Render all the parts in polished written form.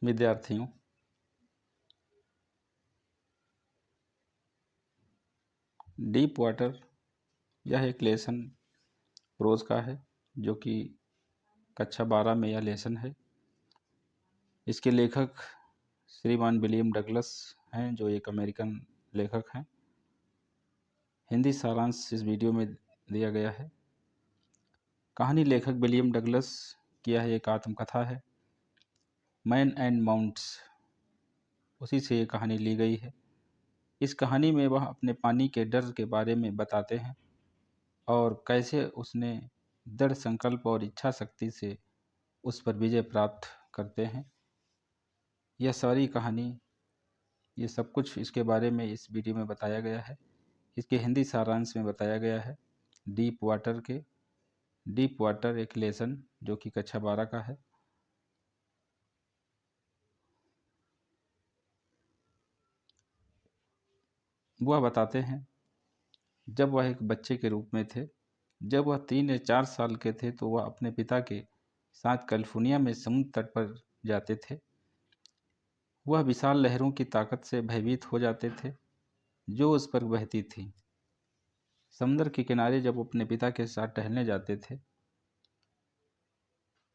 विद्यार्थियों, deep water यह एक लेसन प्रोज का है जो कि कक्षा 12 में यह लेसन है। इसके लेखक श्रीमान विलियम डगलस हैं जो एक अमेरिकन लेखक हैं। हिंदी सारांश इस वीडियो में दिया गया है। कहानी लेखक विलियम डगलस की यह एक आत्मकथा है, मैन एंड माउंट्स, उसी से ये कहानी ली गई है। इस कहानी में वह अपने पानी के डर के बारे में बताते हैं और कैसे उसने दृढ़ संकल्प और इच्छा शक्ति से उस पर विजय प्राप्त करते हैं। यह सारी कहानी, ये सब कुछ इसके बारे में इस वीडियो में बताया गया है। इसके हिंदी सारांश में बताया गया है। डीप वाटर एक लेसन जो कि कक्षा 12 का है। वह बताते हैं जब वह एक बच्चे के रूप में थे, जब वह 3 या 4 साल के थे तो वह अपने पिता के साथ कैलिफोर्निया में समुद्र तट पर जाते थे। वह विशाल लहरों की ताकत से भयभीत हो जाते थे जो उस पर बहती थी। समुद्र के किनारे जब वो अपने पिता के साथ टहलने जाते थे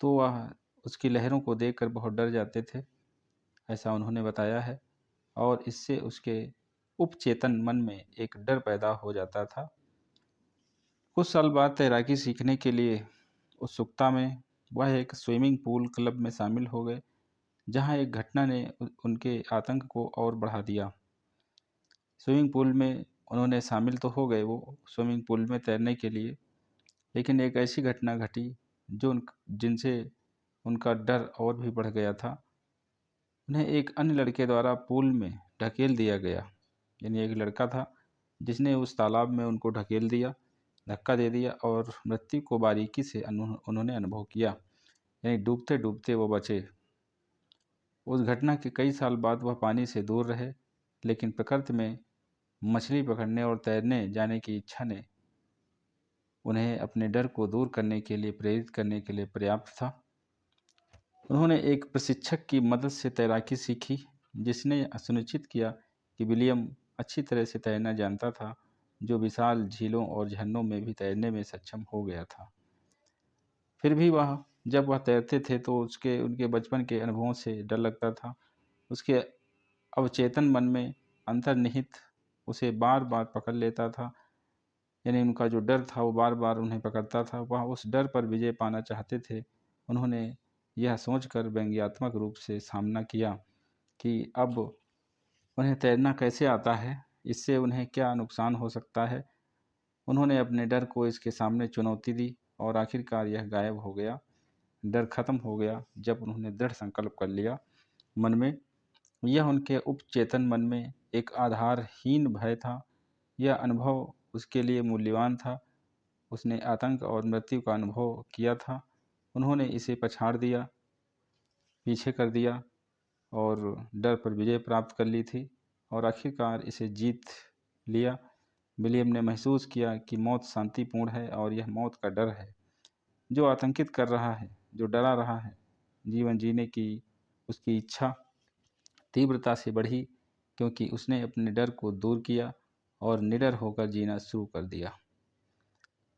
तो वह उसकी लहरों को देखकर बहुत डर जाते थे, ऐसा उन्होंने बताया है। और इससे उसके उपचेतन मन में एक डर पैदा हो जाता था। कुछ साल बाद तैराकी सीखने के लिए उत्सुकता में वह एक स्विमिंग पूल क्लब में शामिल हो गए, जहां एक घटना ने उनके आतंक को और बढ़ा दिया। स्विमिंग पूल में उन्होंने शामिल तो हो गए वो स्विमिंग पूल में तैरने के लिए, लेकिन एक ऐसी घटना घटी जिनसे उनका डर और भी बढ़ गया था। उन्हें एक अन्य लड़के द्वारा पूल में ढकेल दिया गया। यानी एक लड़का था जिसने उस तालाब में उनको ढकेल दिया, धक्का दे दिया और मृत्यु को बारीकी से उन्होंने अनुभव किया। यानी डूबते डूबते वो बचे। उस घटना के कई साल बाद वह पानी से दूर रहे, लेकिन प्रकृति में मछली पकड़ने और तैरने जाने की इच्छा ने उन्हें अपने डर को दूर करने के लिए प्रेरित करने के लिए पर्याप्त था। उन्होंने एक प्रशिक्षक की मदद से तैराकी सीखी, जिसने सुनिश्चित किया कि विलियम अच्छी तरह से तैरना जानता था, जो विशाल झीलों और झरनों में भी तैरने में सक्षम हो गया था। फिर भी जब वह तैरते थे तो उनके बचपन के अनुभवों से डर लगता था। उसके अवचेतन मन में अंतर्निहित उसे बार बार पकड़ लेता था। यानी उनका जो डर था वो बार बार उन्हें पकड़ता था। वह उस डर पर विजय पाना चाहते थे। उन्होंने यह सोचकर व्यंग्यात्मक रूप से सामना किया कि अब उन्हें तैरना कैसे आता है, इससे उन्हें क्या नुकसान हो सकता है। उन्होंने अपने डर को इसके सामने चुनौती दी और आखिरकार यह गायब हो गया। डर खत्म हो गया जब उन्होंने दृढ़ संकल्प कर लिया मन में। यह उनके उपचेतन मन में एक आधारहीन भय था। यह अनुभव उसके लिए मूल्यवान था। उसने आतंक और मृत्यु का अनुभव किया था। उन्होंने इसे पछाड़ दिया, पीछे कर दिया और डर पर विजय प्राप्त कर ली थी और आखिरकार इसे जीत लिया। विलियम ने महसूस किया कि मौत शांतिपूर्ण है और यह मौत का डर है जो आतंकित कर रहा है, जो डरा रहा है। जीवन जीने की उसकी इच्छा तीव्रता से बढ़ी क्योंकि उसने अपने डर को दूर किया और निडर होकर जीना शुरू कर दिया।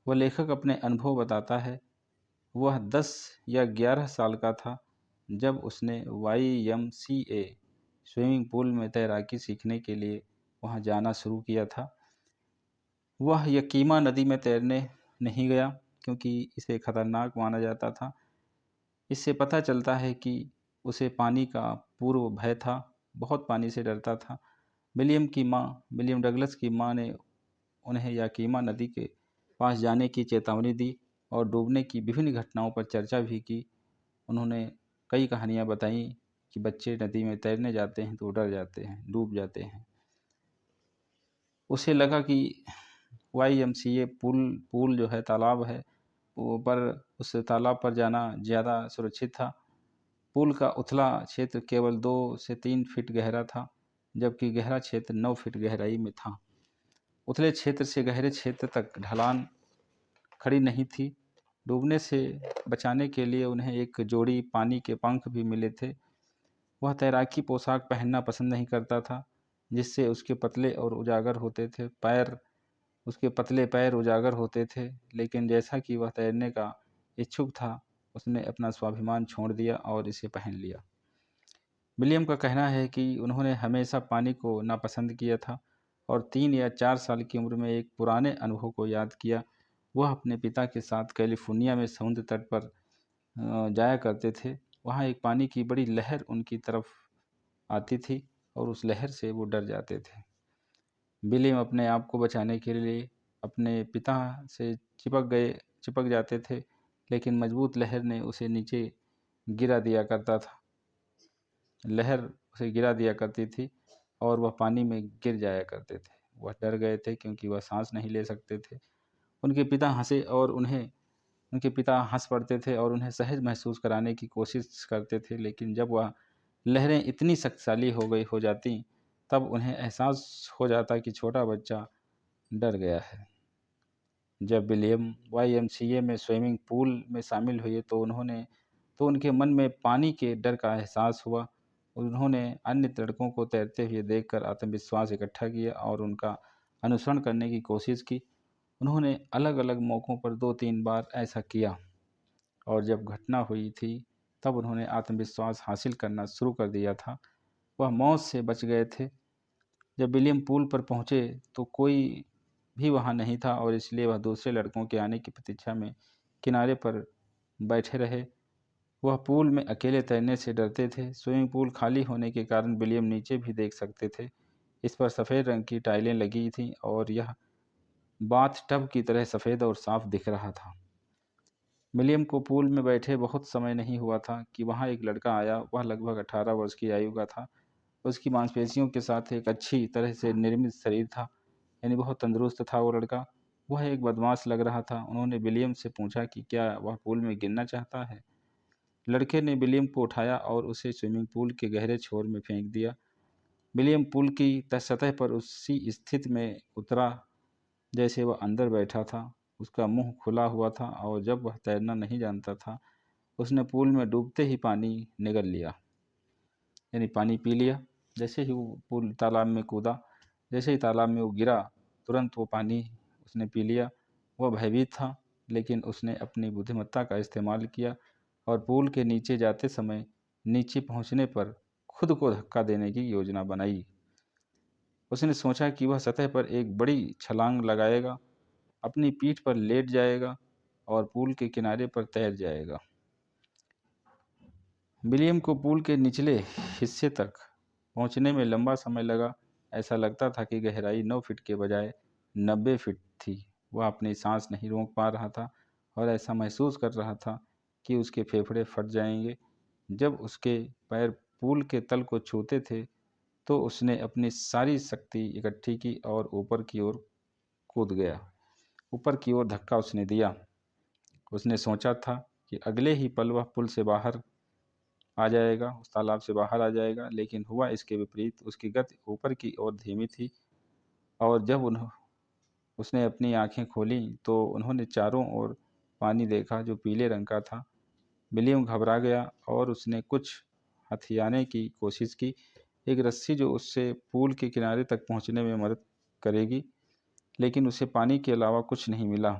वह लेखक अपने अनुभव बताता है। वह 10 या 11 साल का था जब उसने YMCA स्विमिंग पूल में तैराकी सीखने के लिए वहां जाना शुरू किया था। वह यकीमा नदी में तैरने नहीं गया क्योंकि इसे खतरनाक माना जाता था। इससे पता चलता है कि उसे पानी का पूर्व भय था, बहुत पानी से डरता था। विलियम डगलस की माँ ने उन्हें याकीमा नदी के पास जाने की चेतावनी दी और डूबने की विभिन्न घटनाओं पर चर्चा भी की। उन्होंने कई कहानियाँ बताई कि बच्चे नदी में तैरने जाते हैं तो डर जाते हैं, डूब जाते हैं। उसे लगा कि YMCA पूल जो है, तालाब है, वो पर उस तालाब पर जाना ज़्यादा सुरक्षित था। पूल का उथला क्षेत्र केवल 2 से 3 फीट गहरा था, जबकि गहरा क्षेत्र 9 फीट गहराई में था। उथले क्षेत्र से गहरे क्षेत्र तक ढलान खड़ी नहीं थी। डूबने से बचाने के लिए उन्हें एक जोड़ी पानी के पंख भी मिले थे। वह तैराकी पोशाक पहनना पसंद नहीं करता था, जिससे उसके पतले और उजागर होते थे पैर उसके पतले पैर उजागर होते थे। लेकिन जैसा कि वह तैरने का इच्छुक था, उसने अपना स्वाभिमान छोड़ दिया और इसे पहन लिया। विलियम का कहना है कि उन्होंने हमेशा पानी को नापसंद किया था और 3 या 4 साल की उम्र में एक पुराने अनुभव को याद किया। वह अपने पिता के साथ कैलिफ़ोर्निया में समुद्र तट पर जाया करते थे। वहाँ एक पानी की बड़ी लहर उनकी तरफ आती थी और उस लहर से वो डर जाते थे। विलियम अपने आप को बचाने के लिए अपने पिता से चिपक जाते थे, लेकिन मजबूत लहर ने उसे नीचे गिरा दिया करता था लहर उसे गिरा दिया करती थी और वह पानी में गिर जाया करते थे। वह डर गए थे क्योंकि वह सांस नहीं ले सकते थे। उनके पिता हंसे और उनके पिता हंस पड़ते थे और उन्हें सहज महसूस कराने की कोशिश करते थे, लेकिन जब वह लहरें इतनी शक्तिशाली हो जाती, तब उन्हें एहसास हो जाता कि छोटा बच्चा डर गया है। जब विलियम YMCA में स्विमिंग पूल में शामिल हुए तो उनके मन में पानी के डर का एहसास हुआ। उन्होंने अन्य लड़कों को तैरते हुए देखकर आत्मविश्वास इकट्ठा किया और उनका अनुसरण करने की कोशिश की। उन्होंने अलग-अलग मौक़ों पर 2-3 बार ऐसा किया और जब घटना हुई थी, तब उन्होंने आत्मविश्वास हासिल करना शुरू कर दिया था। वह मौत से बच गए थे। जब विलियम पूल पर पहुँचे तो कोई भी वहाँ नहीं था और इसलिए वह दूसरे लड़कों के आने की प्रतीक्षा में किनारे पर बैठे रहे। वह पूल में अकेले तैरने से डरते थे। स्विमिंग पूल खाली होने के कारण विलियम नीचे भी देख सकते थे। इस पर सफ़ेद रंग की टाइलें लगी थीं और यह बाथ टब की तरह सफ़ेद और साफ दिख रहा था। विलियम को पूल में बैठे बहुत समय नहीं हुआ था कि वहाँ एक लड़का आया। वह लगभग 18 वर्ष की आयु का था। उसकी मांसपेशियों के साथ एक अच्छी तरह से निर्मित शरीर था, यानी बहुत तंदुरुस्त था वो लड़का। वह एक बदमाश लग रहा था। उन्होंने विलियम से पूछा कि क्या वह पूल में गिरना चाहता है। लड़के ने विलियम को उठाया और उसे स्विमिंग पूल के गहरे छोर में फेंक दिया। विलियम पूल की सतह पर उसी स्थिति में उतरा जैसे वह अंदर बैठा था। उसका मुंह खुला हुआ था और जब वह तैरना नहीं जानता था, उसने पूल में डूबते ही पानी निगल लिया, यानी पानी पी लिया। जैसे ही वो पूल तालाब में कूदा, जैसे ही तालाब में वो गिरा, तुरंत वो पानी उसने पी लिया। वह भयभीत था, लेकिन उसने अपनी बुद्धिमत्ता का इस्तेमाल किया और पूल के नीचे जाते समय नीचे पहुंचने पर खुद को धक्का देने की योजना बनाई। उसने सोचा कि वह सतह पर एक बड़ी छलांग लगाएगा, अपनी पीठ पर लेट जाएगा और पूल के किनारे पर तैर जाएगा। विलियम को पूल के निचले हिस्से तक पहुंचने में लंबा समय लगा। ऐसा लगता था कि गहराई 9 फीट के बजाय 90 फीट थी। वह अपनी सांस नहीं रोक पा रहा था और ऐसा महसूस कर रहा था कि उसके फेफड़े फट जाएंगे। जब उसके पैर पूल के तल को छूते थे, तो उसने अपनी सारी शक्ति इकट्ठी की और ऊपर की ओर कूद गया। ऊपर की ओर धक्का उसने दिया। उसने सोचा था कि अगले ही पल वह पुल से बाहर आ जाएगा, उस तालाब से बाहर आ जाएगा, लेकिन हुआ इसके विपरीत। उसकी गति ऊपर की ओर धीमी थी और जब उसने अपनी आंखें खोलीं तो उन्होंने चारों ओर पानी देखा जो पीले रंग का था। विलियम घबरा गया और उसने कुछ हथियाने की कोशिश की, एक रस्सी जो उससे पूल के किनारे तक पहुंचने में मदद करेगी, लेकिन उसे पानी के अलावा कुछ नहीं मिला।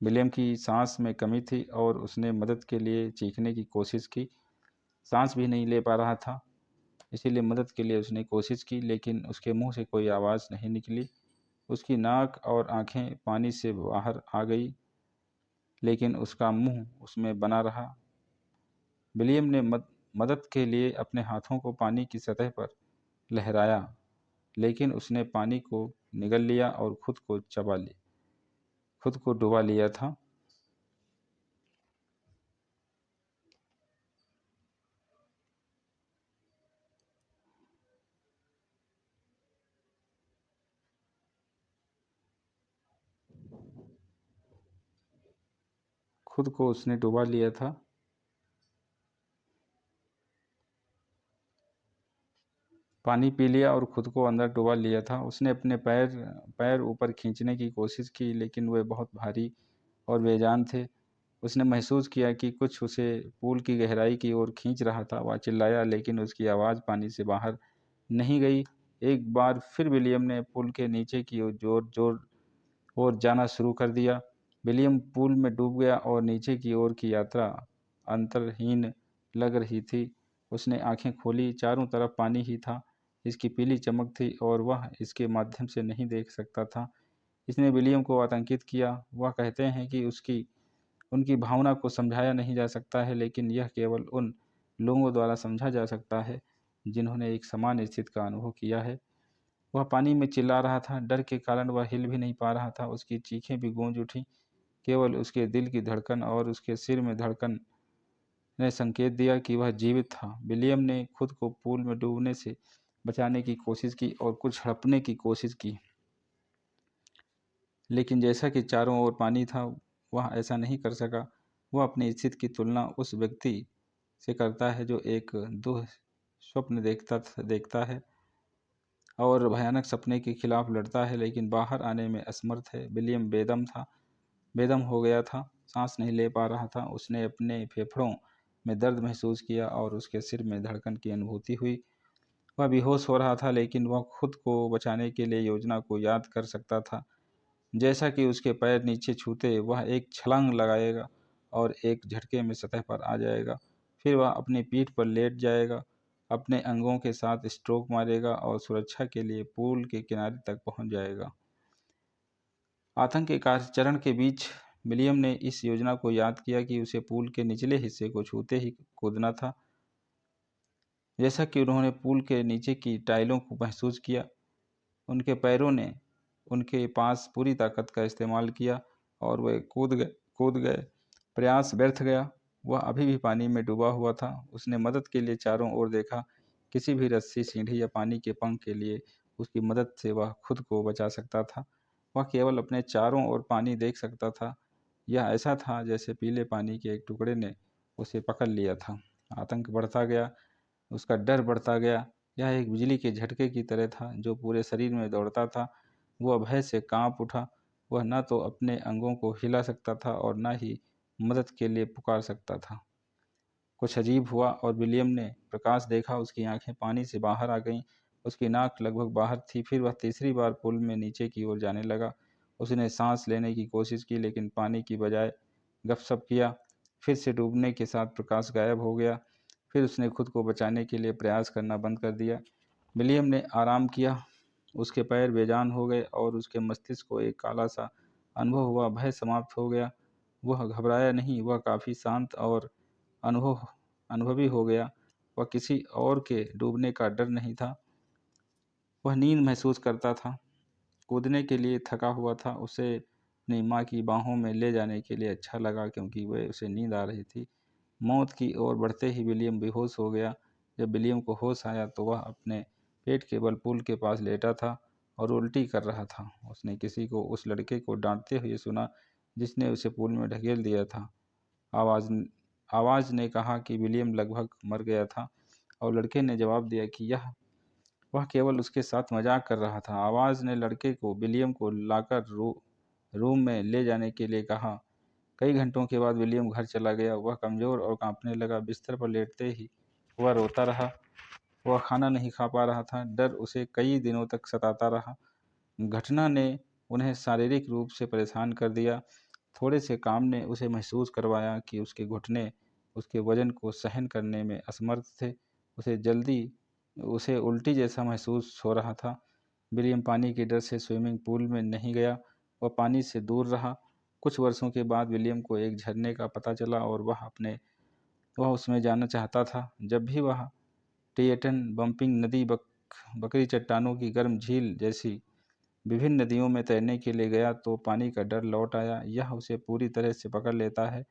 विलियम की सांस में कमी थी और उसने मदद के लिए चीखने की कोशिश की। सांस भी नहीं ले पा रहा था, इसीलिए मदद के लिए उसने कोशिश की, लेकिन उसके मुंह से कोई आवाज़ नहीं निकली। उसकी नाक और आंखें पानी से बाहर आ गई, लेकिन उसका मुंह उसमें बना रहा। विलियम ने मदद के लिए अपने हाथों को पानी की सतह पर लहराया, लेकिन उसने पानी को निगल लिया और खुद को डुबा लिया था। खुद को उसने डुबा लिया था। पानी पी लिया और खुद को अंदर डुबा लिया था। उसने अपने पैर ऊपर खींचने की कोशिश की, लेकिन वे बहुत भारी और बेजान थे। उसने महसूस किया कि कुछ उसे पूल की गहराई की ओर खींच रहा था। वह चिल्लाया, लेकिन उसकी आवाज़ पानी से बाहर नहीं गई। एक बार फिर विलियम ने पुल के नीचे की ओर जोर-जोर ओर जाना शुरू कर दिया। विलियम पूल में डूब गया और नीचे की ओर की यात्रा अंतरहीन लग रही थी। उसने आँखें खोली, चारों तरफ पानी ही था। इसकी पीली चमक थी और वह इसके माध्यम से नहीं देख सकता था। इसने विलियम को आतंकित किया। वह कहते हैं कि उनकी भावना को समझाया नहीं जा सकता है, लेकिन यह केवल उन लोगों द्वारा समझा जा सकता है, जिन्होंने एक समान स्थिति का अनुभव किया है। वह पानी में चिल्ला रहा था, डर के कारण वह हिल भी नहीं पा रहा था। उसकी चीखें भी गूंज उठीं। केवल उसके दिल की धड़कन और उसके सिर में धड़कन ने संकेत दिया कि वह जीवित था। विलियम ने खुद को पूल में डूबने से बचाने की कोशिश की और कुछ हड़पने की कोशिश की, लेकिन जैसा कि चारों ओर पानी था, वह ऐसा नहीं कर सका। वह अपनी स्थिति की तुलना उस व्यक्ति से करता है जो एक दुःस्वप्न देखता है और भयानक सपने के खिलाफ लड़ता है, लेकिन बाहर आने में असमर्थ है। विलियम बेदम हो गया था, सांस नहीं ले पा रहा था। उसने अपने फेफड़ों में दर्द महसूस किया और उसके सिर में धड़कन की अनुभूति हुई। वह बेहोश हो रहा था, लेकिन वह खुद को बचाने के लिए योजना को याद कर सकता था। जैसा कि उसके पैर नीचे छूते, वह एक छलांग लगाएगा और एक झटके में सतह पर आ जाएगा। फिर वह अपनी पीठ पर लेट जाएगा, अपने अंगों के साथ स्ट्रोक मारेगा और सुरक्षा के लिए पूल के किनारे तक पहुंच जाएगा। आतंक के चरण के बीच विलियम ने इस योजना को याद किया कि उसे पूल के निचले हिस्से को छूते ही कूदना था। जैसा कि उन्होंने पूल के नीचे की टाइलों को महसूस किया, उनके पैरों ने उनके पास पूरी ताकत का इस्तेमाल किया और वे कूद गए। प्रयास व्यर्थ गया। वह अभी भी पानी में डूबा हुआ था। उसने मदद के लिए चारों ओर देखा। किसी भी रस्सी, सीढ़ी या पानी के पंख के लिए उसकी मदद से वह खुद को बचा सकता था। वह केवल अपने चारों ओर पानी देख सकता था। यह ऐसा था जैसे पीले पानी के एक टुकड़े ने उसे पकड़ लिया था। आतंक बढ़ता गया, उसका डर बढ़ता गया। यह एक बिजली के झटके की तरह था जो पूरे शरीर में दौड़ता था। वह भय से कांप उठा। वह न तो अपने अंगों को हिला सकता था और न ही मदद के लिए पुकार सकता था। कुछ अजीब हुआ और विलियम ने प्रकाश देखा। उसकी आंखें पानी से बाहर आ गईं। उसकी नाक लगभग बाहर थी। फिर वह तीसरी बार पुल में नीचे की ओर जाने लगा। उसने सांस लेने की कोशिश की, लेकिन पानी की बजाय गपशप किया। फिर से डूबने के साथ प्रकाश गायब हो गया। फिर उसने खुद को बचाने के लिए प्रयास करना बंद कर दिया। विलियम ने आराम किया। उसके पैर बेजान हो गए और उसके मस्तिष्क को एक काला सा अनुभव हुआ। भय समाप्त हो गया। वह घबराया नहीं, वह काफ़ी शांत और अनुभव अनुभवी हो गया। वह किसी और के डूबने का डर नहीं था। वह नींद महसूस करता था। कूदने के लिए थका हुआ था। उसे अपनी माँ की बाहों में ले जाने के लिए अच्छा लगा, क्योंकि वह उसे नींद आ रही थी। मौत की ओर बढ़ते ही विलियम बेहोश हो गया। जब विलियम को होश आया तो वह अपने पेट के बल पुल के पास लेटा था और उल्टी कर रहा था। उसने किसी को उस लड़के को डांटते हुए सुना जिसने उसे पुल में ढकेल दिया था। आवाज़ आवाज़ ने कहा कि विलियम लगभग मर गया था और लड़के ने जवाब दिया कि वह केवल उसके साथ मजाक कर रहा था। आवाज़ ने लड़के को विलियम को लाकर रूम में ले जाने के लिए कहा। कई घंटों के बाद विलियम घर चला गया। वह कमज़ोर और कांपने लगा। बिस्तर पर लेटते ही वह रोता रहा। वह खाना नहीं खा पा रहा था। डर उसे कई दिनों तक सताता रहा। घटना ने उन्हें शारीरिक रूप से परेशान कर दिया। थोड़े से काम ने उसे महसूस करवाया कि उसके घुटने उसके वजन को सहन करने में असमर्थ थे। उसे उल्टी जैसा महसूस हो रहा था। विलियम पानी के डर से स्विमिंग पूल में नहीं गया। वह पानी से दूर रहा। कुछ वर्षों के बाद विलियम को एक झरने का पता चला और वह उसमें जाना चाहता था। जब भी वह टिएटन, बम्पिंग नदी, बकरी चट्टानों की गर्म झील जैसी विभिन्न नदियों में तैरने के लिए गया तो पानी का डर लौट आया। यह उसे पूरी तरह से पकड़ लेता है,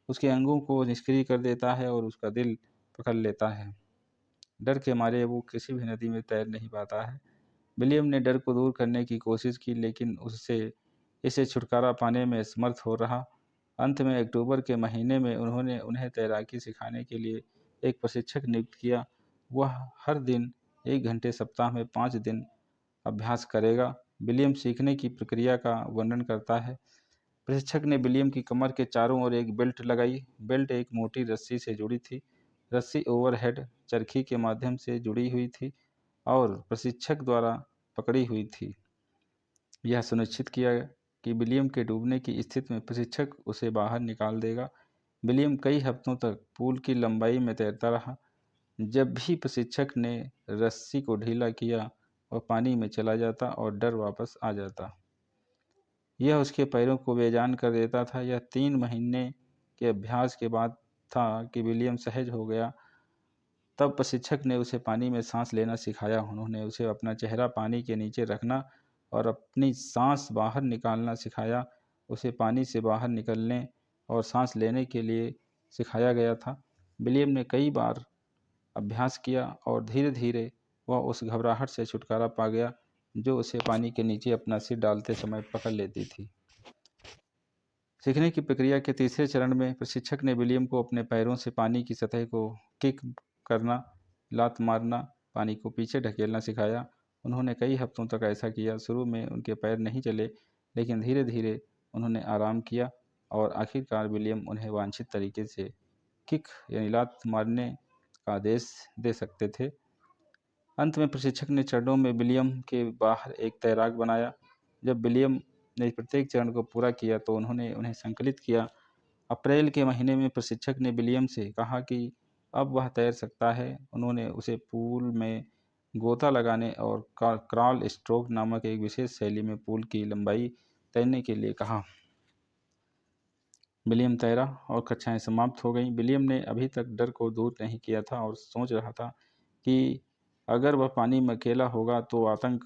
उसके अंगों को निष्क्रिय कर देता है और उसका दिल पकड़ लेता है। डर के मारे वो किसी भी नदी में तैर नहीं पाता है। विलियम ने डर को दूर करने की कोशिश की, लेकिन उससे इसे छुटकारा पाने में असमर्थ हो रहा। अंत में अक्टूबर के महीने में उन्होंने उन्हें तैराकी सिखाने के लिए एक प्रशिक्षक नियुक्त किया। वह हर दिन 1 घंटे सप्ताह में 5 दिन अभ्यास करेगा। विलियम सीखने की प्रक्रिया का वर्णन करता है। प्रशिक्षक ने विलियम की कमर के चारों ओर एक बेल्ट लगाई। बेल्ट एक मोटी रस्सी से जुड़ी थी। रस्सी ओवरहेड चरखी के माध्यम से जुड़ी हुई थी और प्रशिक्षक द्वारा पकड़ी हुई थी। यह सुनिश्चित किया कि विलियम के डूबने की स्थिति में प्रशिक्षक उसे बाहर निकाल देगा। विलियम कई हफ्तों तक पूल की लंबाई में तैरता रहा। जब भी प्रशिक्षक ने रस्सी को ढीला किया, वह पानी में चला जाता और डर वापस आ जाता। यह उसके पैरों को बेजान कर देता था। यह 3 महीने के अभ्यास के बाद था कि विलियम सहज हो गया। तब प्रशिक्षक ने उसे पानी में सांस लेना सिखाया। उन्होंने उसे अपना चेहरा पानी के नीचे रखना और अपनी सांस बाहर निकालना सिखाया। उसे पानी से बाहर निकलने और सांस लेने के लिए सिखाया गया था। विलियम ने कई बार अभ्यास किया और धीरे धीरे वह उस घबराहट से छुटकारा पा गया जो उसे पानी के नीचे अपना सिर डालते समय पकड़ लेती थी। सीखने की प्रक्रिया के तीसरे चरण में प्रशिक्षक ने विलियम को अपने पैरों से पानी की सतह को किक करना, लात मारना, पानी को पीछे ढकेलना सिखाया। उन्होंने कई हफ्तों तक ऐसा किया। शुरू में उनके पैर नहीं चले, लेकिन धीरे धीरे उन्होंने आराम किया और आखिरकार विलियम उन्हें वांछित तरीके से किक यानी लात मारने का आदेश दे सकते थे। अंत में प्रशिक्षक ने चरणों में विलियम के बाहर एक तैराक बनाया। जब विलियम ने प्रत्येक चरण को पूरा किया तो उन्होंने उन्हें संकलित किया। अप्रैल के महीने में प्रशिक्षक ने विलियम से कहा कि अब वह तैर सकता है। उन्होंने उसे पूल में गोता लगाने और क्रॉल स्ट्रोक नामक एक विशेष शैली में पूल की लंबाई तैरने के लिए कहा। विलियम तैरा और कक्षाएं समाप्त हो गईं। विलियम ने अभी तक डर को दूर नहीं किया था और सोच रहा था कि अगर वह पानी में अकेला होगा तो आतंक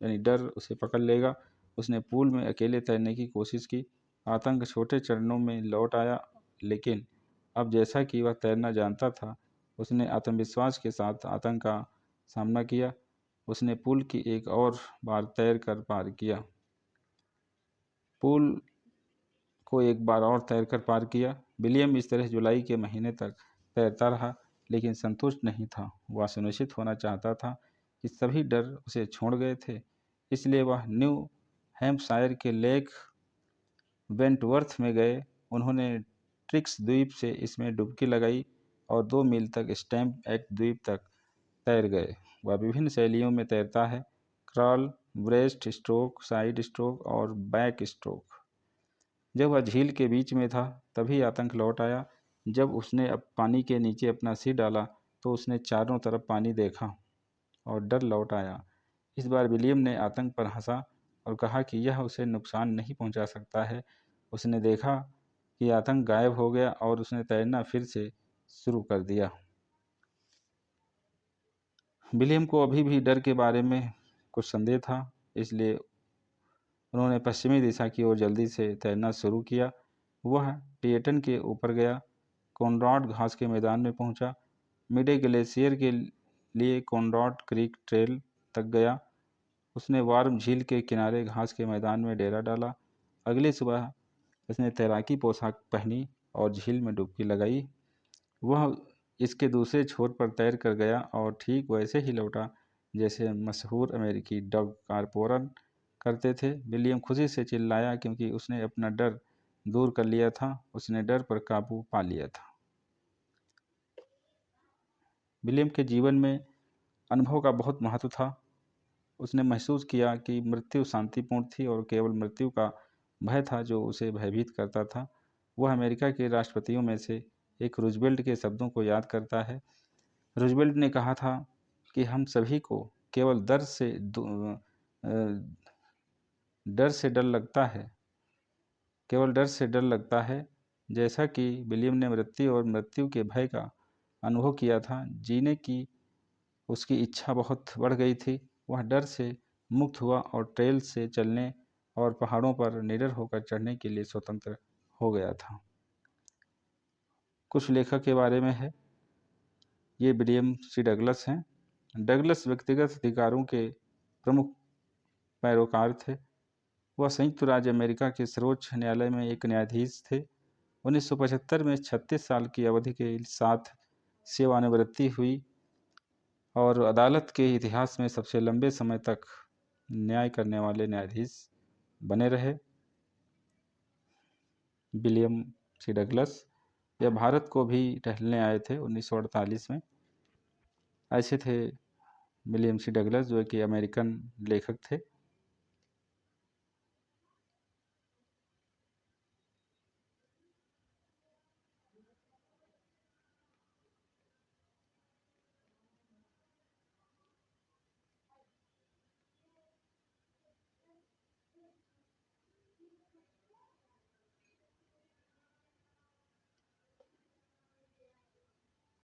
यानी डर उसे पकड़ लेगा। उसने पूल में अकेले तैरने की कोशिश की। आतंक छोटे चरणों में लौट आया, लेकिन अब जैसा कि वह तैरना जानता था, उसने आत्मविश्वास के साथ आतंक का सामना किया। उसने पुल की एक और बार तैर कर पार किया। पुल को एक बार और तैरकर पार किया। विलियम इस तरह जुलाई के महीने तक तैरता रहा, लेकिन संतुष्ट नहीं था। वह सुनिश्चित होना चाहता था कि सभी डर उसे छोड़ गए थे। इसलिए वह न्यू हैम्पशायर के लेक वेंटवर्थ में गए। उन्होंने ट्रिक्स द्वीप से इसमें डुबकी लगाई और 2 मील तक स्टैम्प एक्ट द्वीप तक तैर गए। वह विभिन्न शैलियों में तैरता है: crawl, breast stroke, side stroke और बैक स्ट्रोक। जब वह झील के बीच में था, तभी आतंक लौट आया। जब उसने अब पानी के नीचे अपना सिर डाला तो उसने चारों तरफ पानी देखा और डर लौट आया। इस बार विलियम ने आतंक पर हंसा और कहा कि यह उसे नुकसान नहीं पहुंचा सकता है। उसने देखा कि आतंक गायब हो गया और उसने तैरना फिर से शुरू कर दिया। विलियम को अभी भी डर के बारे में कुछ संदेह था, इसलिए उन्होंने पश्चिमी दिशा की ओर जल्दी से तैरना शुरू किया। वह टिएटन के ऊपर गया, कॉनरॉड घास के मैदान में पहुंचा, मिडे ग्लेशियर के लिए कॉनरॉड क्रीक ट्रेल तक गया। उसने वार्म झील के किनारे घास के मैदान में डेरा डाला। अगली सुबह उसने तैराकी पोशाक पहनी और झील में डुबकी लगाई। वह इसके दूसरे छोर पर तैर कर गया और ठीक वैसे ही लौटा जैसे मशहूर अमेरिकी डग कारपोरन करते थे। विलियम खुशी से चिल्लाया क्योंकि उसने अपना डर दूर कर लिया था। उसने डर पर काबू पा लिया था। विलियम के जीवन में अनुभव का बहुत महत्व था। उसने महसूस किया कि मृत्यु शांतिपूर्ण थी और केवल मृत्यु का भय था जो उसे भयभीत करता था। वह अमेरिका के राष्ट्रपतियों में से एक रूजवेल्ट के शब्दों को याद करता है। रूजवेल्ट ने कहा था कि हम सभी को केवल डर से डर लगता है, केवल डर से डर लगता है। जैसा कि विलियम ने मृत्यु और मृत्यु के भय का अनुभव किया था, जीने की उसकी इच्छा बहुत बढ़ गई थी। वह डर से मुक्त हुआ और ट्रेल से चलने और पहाड़ों पर निडर होकर चढ़ने के लिए स्वतंत्र हो गया था। कुछ लेखक के बारे में है। ये विलियम सी डगलस हैं। डगलस व्यक्तिगत अधिकारों के प्रमुख पैरोकार थे। वह संयुक्त राज्य अमेरिका के सर्वोच्च न्यायालय में एक न्यायाधीश थे। 1975 में 36 साल की अवधि के साथ सेवानिवृत्ति हुई और अदालत के इतिहास में सबसे लंबे समय तक न्याय करने वाले न्यायाधीश बने रहे। विलियम सी डगलस, यह भारत को भी टहलने आए थे 1948 में। ऐसे थे विलियम सी डगलस, जो कि अमेरिकन लेखक थे।